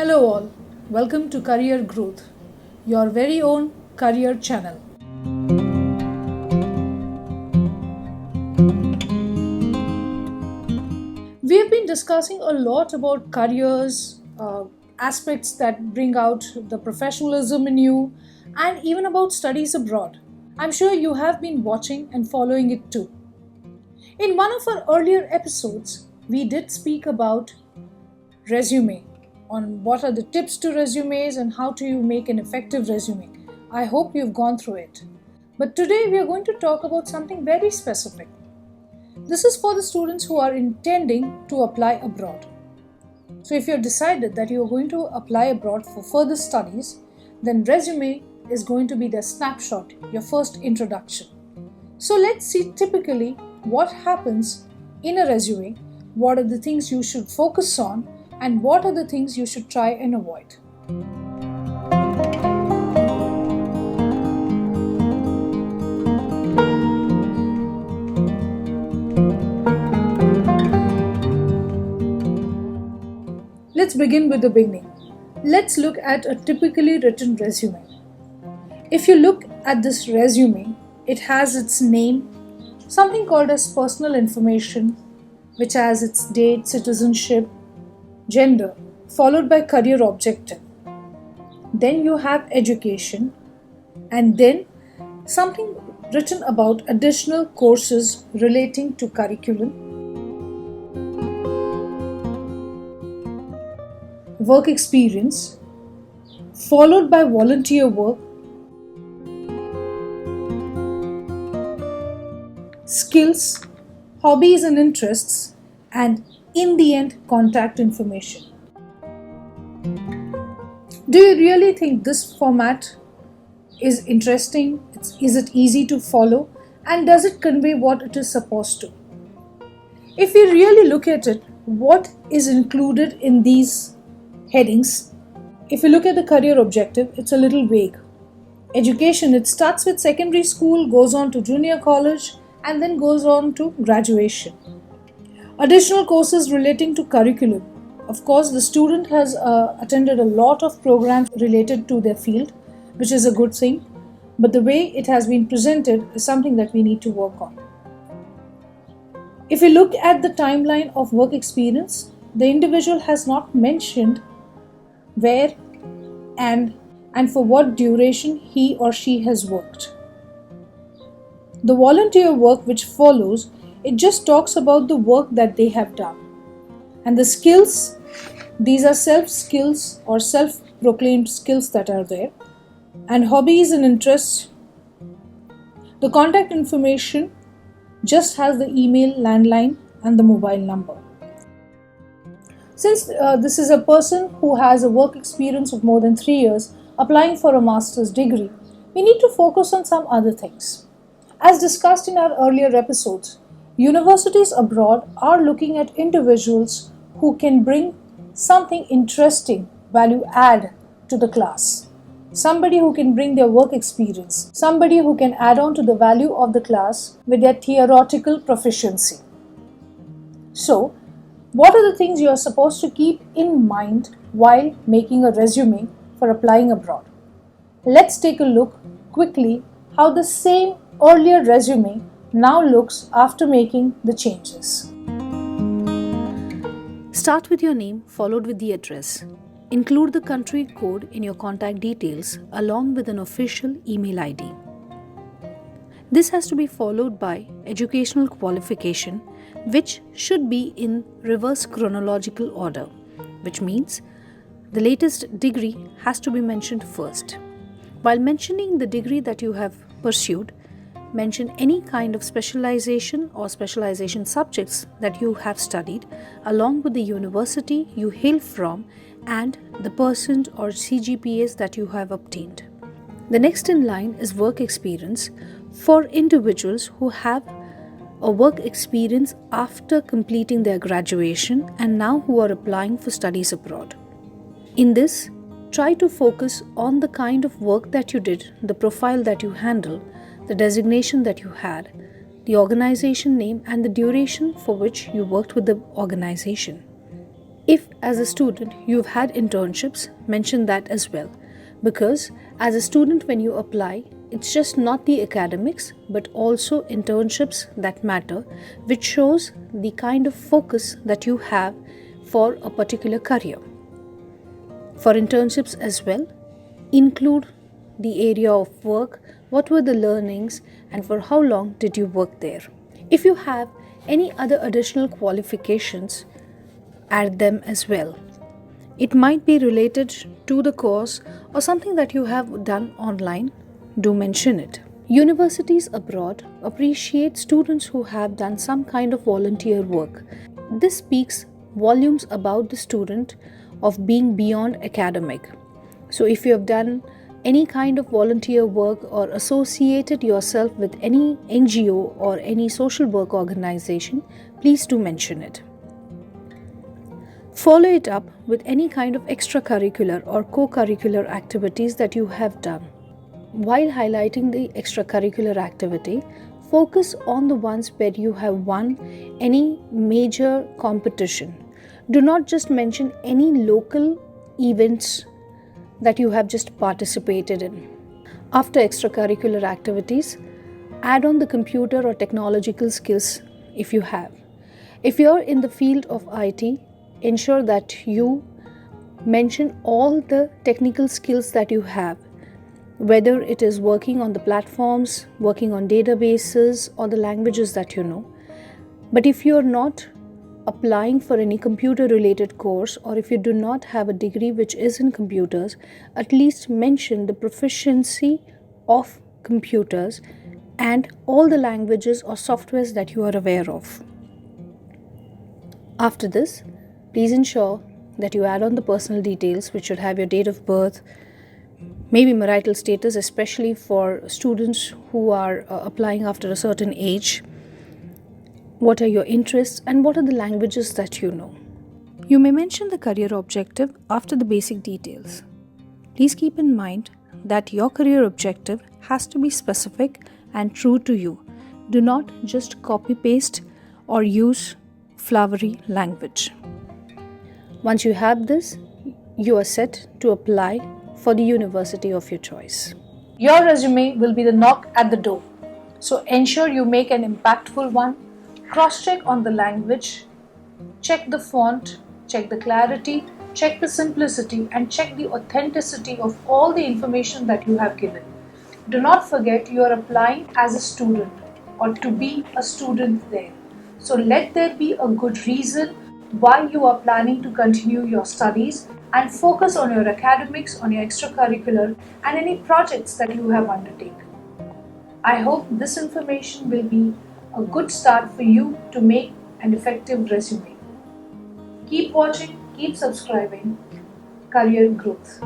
Hello, all. Welcome to Career Growth, your very own career channel. We have been discussing a lot about careers, aspects that bring out the professionalism in you, and even about studies abroad. I'm sure you have been watching and following it too. In one of our earlier episodes, we did speak about resume, on what are the tips to resumes and how do you make an effective resume. I hope you've gone through it. But today we are going to talk about something very specific. This is for the students who are intending to apply abroad. So if you've decided that you are going to apply abroad for further studies, then resume is going to be the snapshot, your first introduction. So let's see typically what happens in a resume, what are the things you should focus on, and what are the things you should try and avoid. Let's begin with the beginning. Let's look at a typically written resume. If you look at this resume, it has its name, something called as personal information, which has its date, citizenship, gender, followed by career objective. Then you have education, and then something written about additional courses relating to curriculum, work experience, followed by volunteer work, skills, hobbies and interests, and in the end, contact information. Do you really think this format is interesting? Is it easy to follow? And does it convey what it is supposed to? If we really look at it, what is included in these headings? If you look at the career objective, it's a little vague. Education, it starts with secondary school, goes on to junior college, and then goes on to graduation. Additional courses relating to curriculum. Of course, the student has attended a lot of programs related to their field, which is a good thing, but the way it has been presented is something that we need to work on. If we look at the timeline of work experience, the individual has not mentioned where and for what duration he or she has worked. The volunteer work which follows, it just talks about the work that they have done. And the skills, these are self-skills or self-proclaimed skills that are there. And hobbies and interests, the contact information just has the email, landline, and the mobile number. Since this is a person who has a work experience of more than 3 years applying for a master's degree, we need to focus on some other things. As discussed in our earlier episodes, universities abroad are looking at individuals who can bring something interesting, value add to the class. Somebody who can bring their work experience, somebody who can add on to the value of the class with their theoretical proficiency. So, what are the things you are supposed to keep in mind while making a resume for applying abroad? Let's take a look quickly how the same earlier resume now looks after making the changes. Start with your name followed with the address. Include the country code in your contact details along with an official email ID. This has to be followed by educational qualification, which should be in reverse chronological order, which means the latest degree has to be mentioned first. While mentioning the degree that you have pursued, mention any kind of specialization or specialization subjects that you have studied, along with the university you hail from and the percent or CGPAs that you have obtained. The next in line is work experience for individuals who have a work experience after completing their graduation and now who are applying for studies abroad. In this, try to focus on the kind of work that you did, the profile that you handle, the designation that you had, the organization name, and the duration for which you worked with the organization. If, as a student, you've had internships, mention that as well. Because, as a student, when you apply, it's just not the academics, but also internships that matter, which shows the kind of focus that you have for a particular career. For internships as well, include the area of work, what were the learnings, and for how long did you work there. If you have any other additional qualifications, add them as well. It might be related to the course or something that you have done online. Do mention it. Universities abroad appreciate students who have done some kind of volunteer work. This speaks volumes about the student of being beyond academic. So, if you have done any kind of volunteer work or associated yourself with any NGO or any social work organization, please do mention it. Follow it up with any kind of extracurricular or co-curricular activities that you have done. While highlighting the extracurricular activity, focus on the ones where you have won any major competition. Do not just mention any local events that you have just participated in. After extracurricular activities, add on the computer or technological skills if you have. If you're in the field of IT, ensure that you mention all the technical skills that you have, whether it is working on the platforms, working on databases, or the languages that you know. But if you're not applying for any computer related course, or if you do not have a degree which is in computers, at least mention the proficiency of computers and all the languages or softwares that you are aware of. After this, please ensure that you add on the personal details, which should have your date of birth, maybe marital status, especially for students who are applying after a certain age. What are your interests and what are the languages that you know? You may mention the career objective after the basic details. Please keep in mind that your career objective has to be specific and true to you. Do not just copy paste or use flowery language. Once you have this, you are set to apply for the university of your choice. Your resume will be the knock at the door. So ensure you make an impactful one. Cross-check on the language, check the font, check the clarity, check the simplicity, and check the authenticity of all the information that you have given. Do not forget you are applying as a student or to be a student there. So let there be a good reason why you are planning to continue your studies and focus on your academics, on your extracurricular, and any projects that you have undertaken. I hope this information will be a good start for you to make an effective resume. Keep watching, keep subscribing. Career Growth.